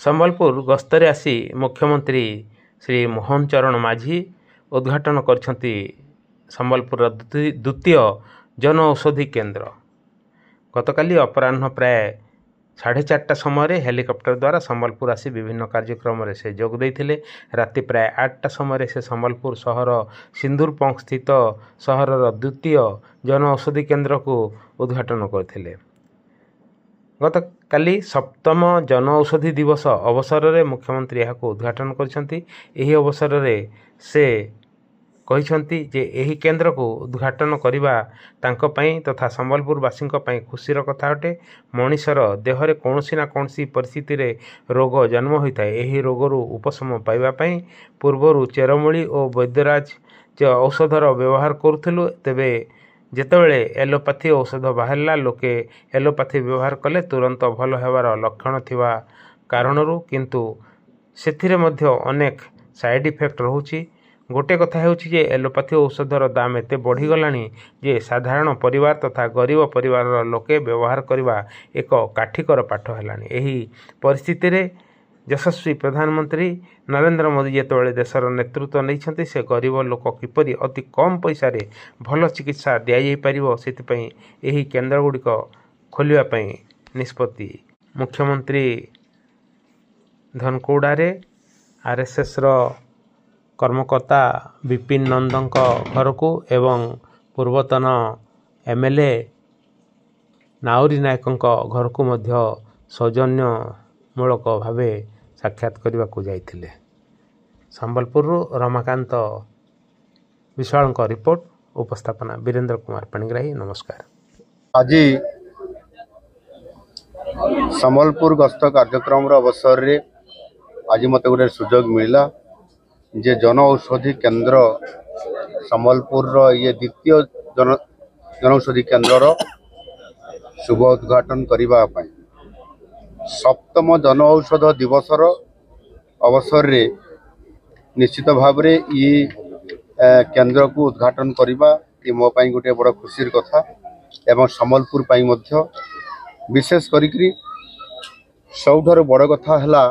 ସମ୍ବଲପୁର ଗସ୍ତରେ ଆସି ମୁଖ୍ୟମନ୍ତ୍ରୀ ଶ୍ରୀ ମୋହନ ଚରଣ ମାଝୀ ଉଦ୍ଘାଟନ କରିଛନ୍ତି ସମ୍ବଲପୁରର ଦ୍ୱିତୀୟ ଜନଔଷଧି କେନ୍ଦ୍ର। ଗତକାଲି ଅପରାହ୍ନ ପ୍ରାୟ 4:30 ସମୟରେ ହେଲିକପ୍ଟର ଦ୍ୱାରା ସମ୍ବଲପୁର ଆସି ବିଭିନ୍ନ କାର୍ଯ୍ୟକ୍ରମରେ ସେ ଯୋଗ ଦେଇଥିଲେ। ରାତି ପ୍ରାୟ 8ଟା ସମୟରେ ସେ ସମ୍ବଲପୁର ସହର ସିନ୍ଦୁରପଙ୍କ ସ୍ଥିତ ସହରର ଦ୍ୱିତୀୟ ଜନଔଷଧି କେନ୍ଦ୍ରକୁ ଉଦ୍ଘାଟନ କରିଥିଲେ। ଗତକାଲି 7ମ ଜନଔଷଧି ଦିବସ ଅବସରରେ ମୁଖ୍ୟମନ୍ତ୍ରୀ ଏହାକୁ ଉଦ୍ଘାଟନ କରିଛନ୍ତି। ଏହି ଅବସରରେ ସେ କହିଛନ୍ତି ଯେ ଏହି କେନ୍ଦ୍ରକୁ ଉଦ୍ଘାଟନ କରିବା ତାଙ୍କ ପାଇଁ ତଥା ସମ୍ବଲପୁରବାସୀଙ୍କ ପାଇଁ ଖୁସିର କଥା ଅଟେ। ମଣିଷର ଦେହରେ କୌଣସି ନା କୌଣସି ପରିସ୍ଥିତିରେ ରୋଗ ଜନ୍ମ ହୋଇଥାଏ। ଏହି ରୋଗରୁ ଉପଶମ ପାଇବା ପାଇଁ ପୂର୍ବରୁ ଚେରମୂଳି ଓ ବୈଦ୍ୟରାଜ ଔଷଧର ବ୍ୟବହାର କରୁଥିଲୁ। ତେବେ ଯେତେବେଳେ ଏଲୋପାଥି ଔଷଧ ବାହାରିଲା, ଲୋକେ ଏଲୋପାଥି ବ୍ୟବହାର କଲେ ତୁରନ୍ତ ଭଲ ହେବାର ଲକ୍ଷଣ ଥିବା କାରଣରୁ, କିନ୍ତୁ ସେଥିରେ ମଧ୍ୟ ଅନେକ ସାଇଡ଼୍ ଇଫେକ୍ଟ ରହୁଛି। ଗୋଟିଏ କଥା ହେଉଛି ଯେ ଏଲୋପାଥି ଔଷଧର ଦାମ ଏତେ ବଢ଼ିଗଲାଣି ଯେ ସାଧାରଣ ପରିବାର ତଥା ଗରିବ ପରିବାରର ଲୋକେ ବ୍ୟବହାର କରିବା ଏକ କାଠିକର ପାଠ ହେଲାଣି। ଏହି ପରିସ୍ଥିତିରେ ଯଶସ୍ୱୀ ପ୍ରଧାନମନ୍ତ୍ରୀ ନରେନ୍ଦ୍ର ମୋଦି ଯେତେବେଳେ ଦେଶର ନେତୃତ୍ୱ ନେଇଛନ୍ତି, ସେ ଗରିବ ଲୋକ କିପରି ଅତି କମ୍ ପଇସାରେ ଭଲ ଚିକିତ୍ସା ଦିଆଯାଇପାରିବ, ସେଥିପାଇଁ ଏହି କେନ୍ଦ୍ରଗୁଡ଼ିକ ଖୋଲିବା ପାଇଁ ନିଷ୍ପତ୍ତି। ମୁଖ୍ୟମନ୍ତ୍ରୀ ଧନକୋଡ଼ାରେ RSSର କର୍ମକର୍ତ୍ତା ବିପିନ ନନ୍ଦଙ୍କ ଘରକୁ ଏବଂ ପୂର୍ବତନ MLA ନାଉରୀ ନାୟକଙ୍କ ଘରକୁ ମଧ୍ୟ ସୌଜନ୍ୟମୂଳକ ଭାବେ ସାକ୍ଷାତ କରିବାକୁ ଯାଇଥିଲେ। ସମ୍ବଲପୁରରୁ ରମାକାନ୍ତ ବିଶ୍ୱାଳଙ୍କ ରିପୋର୍ଟ। ଉପସ୍ଥାପନା ବୀରେନ୍ଦ୍ର କୁମାର ପାଣିଗ୍ରାହୀ। ନମସ୍କାର। ଆଜି ସମ୍ବଲପୁର ଗସ୍ତ କାର୍ଯ୍ୟକ୍ରମର ଅବସରରେ ଆଜି ମୋତେ ଗୋଟେ ସୁଯୋଗ ମିଳିଲା ଯେ ଜନଔଷଧି କେନ୍ଦ୍ର ସମ୍ବଲପୁରର ଇଏ ଦ୍ୱିତୀୟ ଜନଔଷଧି କେନ୍ଦ୍ରର ଶୁଭ ଉଦ୍ଘାଟନ କରିବା ପାଇଁ 7ମ ଜନଔଷଧ ଦିବସର ଅବସରରେ ନିଶ୍ଚିତ ଭାବରେ ଇଏ କେନ୍ଦ୍ରକୁ ଉଦ୍ଘାଟନ କରିବା ମୋ ପାଇଁ ଗୋଟେ ବଡ଼ ଖୁସିର କଥା ଏବଂ ସମ୍ବଲପୁର ପାଇଁ ମଧ୍ୟ। ବିଶେଷ କରିକି ସବୁଠାରୁ ବଡ଼ କଥା ହେଲା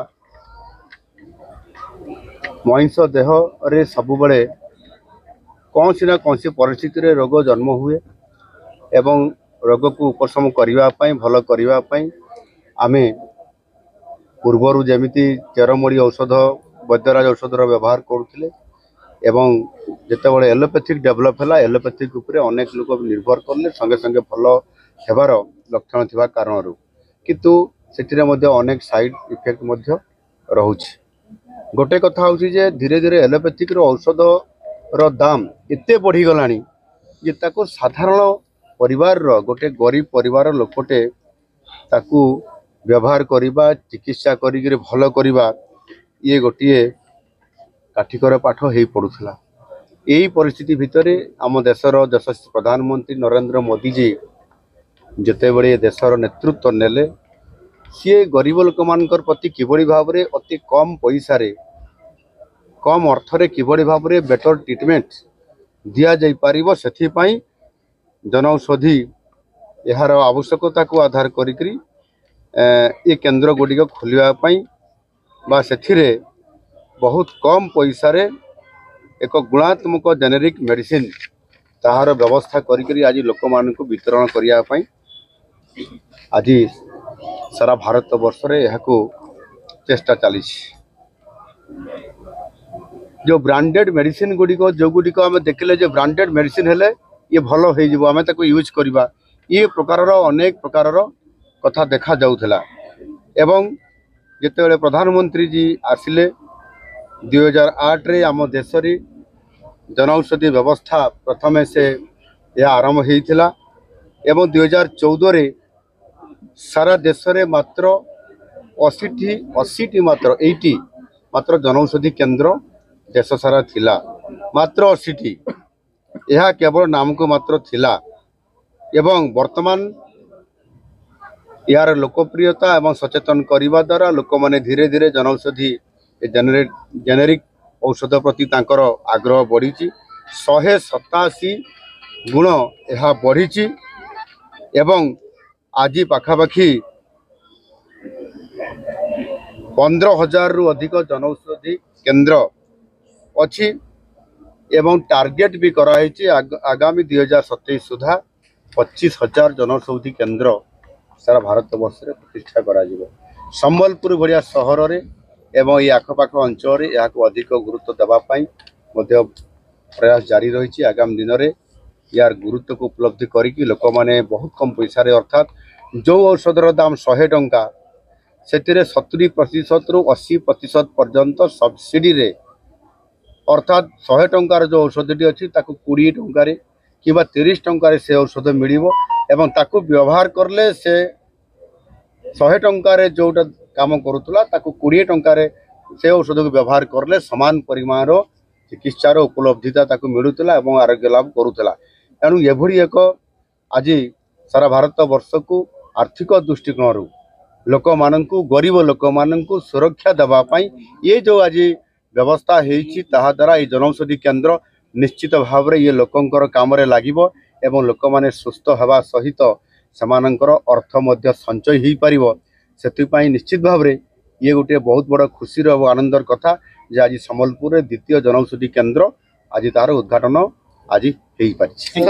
ମଣିଷ ଦେହରେ ସବୁବେଳେ କୌଣସି ନା କୌଣସି ପରିସ୍ଥିତିରେ ରୋଗ ଜନ୍ମ ହୁଏ ଏବଂ ରୋଗକୁ ଉପଶମ କରିବା ପାଇଁ, ଭଲ କରିବା ପାଇଁ ଆମେ ପୂର୍ବରୁ ଯେମିତି ଚେରମୂଳି ଔଷଧ, ବୈଦ୍ୟରାଜ ଔଷଧର ବ୍ୟବହାର କରୁଥିଲେ ଏବଂ ଯେତେବେଳେ ଏଲୋପାଥିକ୍ ଡେଭଲପ୍ ହେଲା, ଏଲୋପାଥିକ୍ ଉପରେ ଅନେକ ଲୋକ ନିର୍ଭର କଲେ ସଙ୍ଗେ ସଙ୍ଗେ ଭଲ ହେବାର ଲକ୍ଷଣ ଥିବା କାରଣରୁ, କିନ୍ତୁ ସେଥିରେ ମଧ୍ୟ ଅନେକ ସାଇଡ଼୍ ଇଫେକ୍ଟ ମଧ୍ୟ ରହୁଛି। ଗୋଟେ କଥା ହେଉଛି ଯେ ଧୀରେ ଧୀରେ ଏଲୋପାଥିକ୍ର ଔଷଧର ଦାମ ଏତେ ବଢ଼ିଗଲାଣି ଯେ ତାକୁ ସାଧାରଣ ପରିବାରର ଗୋଟେ ଗରିବ ପରିବାର ଲୋକଟେ ତାକୁ ବ୍ୟବହାର କରିବା, ଚିକିତ୍ସା କରିକିରି ଭଲ କରିବା ଇଏ ଗୋଟିଏ କାଠିକର ପାଠ ହୋଇପଡ଼ୁଥିଲା। ଏହି ପରିସ୍ଥିତି ଭିତରେ ଆମ ଦେଶର ଯଶସ୍ୱୀ ପ୍ରଧାନମନ୍ତ୍ରୀ ନରେନ୍ଦ୍ର ମୋଦିଜୀ ଯେତେବେଳେ ଦେଶର ନେତୃତ୍ୱ ନେଲେ, ସିଏ ଗରିବ ଲୋକମାନଙ୍କର ପ୍ରତି କିଭଳି ଭାବରେ ଅତି କମ୍ ପଇସାରେ, କମ୍ ଅର୍ଥରେ କିଭଳି ଭାବରେ ବେଟର ଟ୍ରିଟମେଣ୍ଟ ଦିଆଯାଇପାରିବ, ସେଥିପାଇଁ ଜନଔଷଧି ଏହାର ଆବଶ୍ୟକତାକୁ ଆଧାର କରିକି ଏ କେନ୍ଦ୍ର ଗୁଡ଼ିକ ଖୋଲିବା ପାଇଁ ବା ସେଥିରେ ବହୁତ କମ୍ ପଇସାରେ ଏକ ଗୁଣାତ୍ମକ ଜେନେରିକ୍ ମେଡ଼ିସିନ୍ ତାହାର ବ୍ୟବସ୍ଥା କରିକି ଆଜି ଲୋକମାନଙ୍କୁ ବିତରଣ କରିବା ପାଇଁ ଆଜି ସାରା ଭାରତ ବର୍ଷରେ ଏହାକୁ ଚେଷ୍ଟା ଚାଲିଛି। जो ब्रांडेड मेडिसिन गुड़िक जो गुड़िक आम देखिले जे ब्रांडेड मेडिसिन हेले ये भल हो आम ताको यूज करवा, ये प्रकार अनेक प्रकार कथा देखा जाउथला। एवं जितेबाला प्रधानमंत्री जी आसिले 2008 रे आम देश रे जनऔषधि व्यवस्था प्रथमे से यह आरंभ होता एवं 2014 रे सारा देश रे मात्र 80 मात्र जनऔषधि केंद्र देश सारा थिला, मात्र 80टी। यह केवल नाम को मात्र थिला एवं वर्तमान यार लोकप्रियता एवं सचेतन करने द्वारा लोक माने धीरे धीरे जनऔषधि जेनेरिक औषध प्रति तांकर आग्रह बढ़ी 187 गुण यह बढ़ी एवं आज पाखापाखि 15,000 रु अधिक जनौषधि केन्द्र अच्छी एवं टार्गेट भी कराई आगामी 2027 सुधा 25,000 जनौषधि केन्द्र सारा भारत वर्ष में प्रतिष्ठा करा संबलपुर भाया सहर में एवं ये आखपाख अंचल यहाँ अधिक गुरुत्व देवाई प्रयास जारी रही आगामी दिन में यार गुरुत्व को उपलब्धि करी लोक मैंने बहुत कम पैसा अर्थात जो औषधर दाम 100 टंका से 70% रु 80% पर्यंत सब्सिडी रे अर्थात 100 टंकार जो औषधटी अच्छी 20 टंकार कि 30 टंकार से औषध मिल व्यवहार करले से 100 टंकार जोटा काम करूला 20 टंकार से औषध को व्यवहार करले समान परिमाण चिकित्सार उपलब्धिता मिलूला और आरोग्य लाभ करूला। तेणु एभली एक आज सारा भारत वर्ष को आर्थिक दृष्टिकोण लोक मानू गरीब लोक मानू सुरक्षा देवाई ये जो आज व्यवस्था द्वारा ये जनौषधि केन्द्र निश्चित भाव में ये लोकंकर काम लगिबो एवं लोक माने सुस्थ हवा सहित समानंकर अर्थ मध्य संचय हो पारिबो। सेतिपाई निश्चित भाव में ये गोटे बहुत बड़ खुशी और आनंदर कथा जे आज संबलपुर द्वितीय जनौषधि केन्द्र आज तार उद्घाटन आज हो पारिछि।